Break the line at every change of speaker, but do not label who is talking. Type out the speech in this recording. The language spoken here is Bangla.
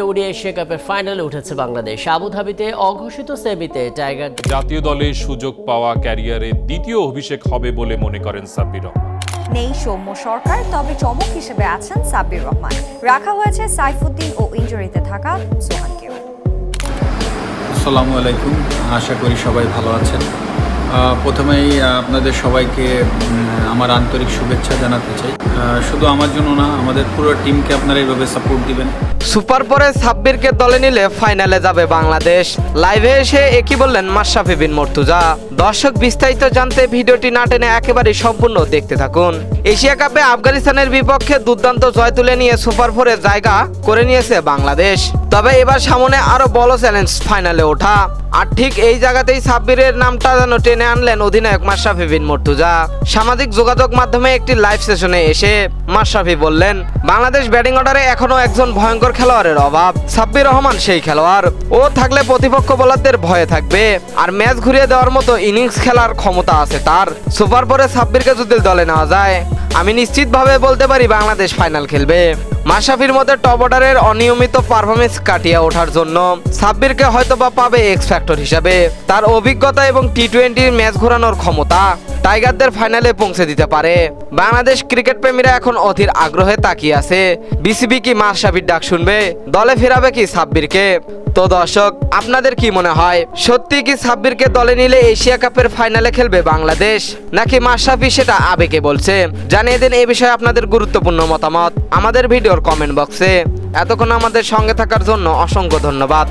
ওডিআই এশিয়া কাপের ফাইনালে উঠেছে বাংলাদেশ। আবুধাবিতে অঘোষিত সেমিতে টাইগার
জাতীয় দলে সুযোগ পাওয়া ক্যারিয়ারে দ্বিতীয় অভিষেক হবে বলে মনে করেন সাব্বির রহমান।
নেই সৌম্য সরকার, তবে চমক হিসেবে আছেন সাব্বির রহমান। রাখা হয়েছে সাইফুদ্দিন ও ইনজুরিতে থাকা সোহানকেও।
আসসালামু আলাইকুম, আশা করি সবাই ভালো আছেন। প্রথমেই আপনাদের সবাইকে আমার আন্তরিক শুভেচ্ছা জানাতে চাই। শুধু আমার জন্য না, আমাদের পুরো টিমকে আপনারা এইভাবে সাপোর্ট দিবেন।
সুপার পরে সাব্বিরকে দলে নিলে ফাইনালে যাবে বাংলাদেশ। লাইভে এসে একই বললেন মাশরাফি বিন মর্তুজা। দর্শক বিস্তারিত জানতে ভিডিওটি না টেনে একেবারে সম্পূর্ণ দেখতে থাকুন। এশিয়া কাপে আফগানিস্তানের বিপক্ষে দুর্দান্ত জয় তুলে নিয়ে সুপার ফোরে জায়গা করে নিয়েছে বাংলাদেশ। তবে এবার সামনে আরো বড় চ্যালেঞ্জ, ফাইনালে ওঠা। আর ঠিক এই জায়গাতেই সাব্বিরের নামটা যেন টেনে আনলেন অধিনায়ক মাশরাফি বিন মর্তুজা। সামাজিক যোগাযোগ মাধ্যমে একটি লাইভ সেশনে এসে মাশরাফি বললেন, বাংলাদেশ ব্যাটিং অর্ডারে এখনো একজন ভয়ঙ্কর খেলোয়াড়ের অভাব। সাব্বির রহমান সেই খেলোয়াড়। ও থাকলে প্রতিপক্ষ বোলারদের ভয়ে থাকবে, আর ম্যাচ ঘুরিয়ে দেওয়ার মতো ইনিংস খেলার ক্ষমতা আছে তার। সুপার পরে সাব্বিরকে যদি দলে নেওয়া যায়, আমি নিশ্চিতভাবে বলতে পারি বাংলাদেশ ফাইনাল খেলবে। মাশরাফির মধ্যে টপ অর্ডারের অনিয়মিত পারফরমেন্স কাটিয়ে ওঠার জন্য সাব্বিরকে হয়তোবা পাবে এক্স ফ্যাক্টর হিসাবে। তার অভিজ্ঞতা এবং টি-20 ম্যাচ ঘোরানোর ক্ষমতা টাইগারদের ফাইনালে পৌঁছে দিতে পারে। বাংলাদেশ ক্রিকেট প্রেমীরা এখন অধীর আগ্রহে তাকিয়ে আছে, বিসিবি কি মাশরাফির ডাক শুনবে, দলে ফেরাবে কি সাব্বিরকে। তো দর্শক, আপনাদের কি মনে হয়, সত্যি কি সাব্বিরকে দলে নিলে এশিয়া কাপের ফাইনালে খেলবে বাংলাদেশ, নাকি মাশরাফি সেটা আবেগে বলছে? জানিয়ে দিন এই বিষয়ে আপনাদের গুরুত্বপূর্ণ মতামত আমাদের ভিডিওর কমেন্ট বক্সে। এতক্ষণ আমাদের সঙ্গে থাকার জন্য অসংখ্য ধন্যবাদ।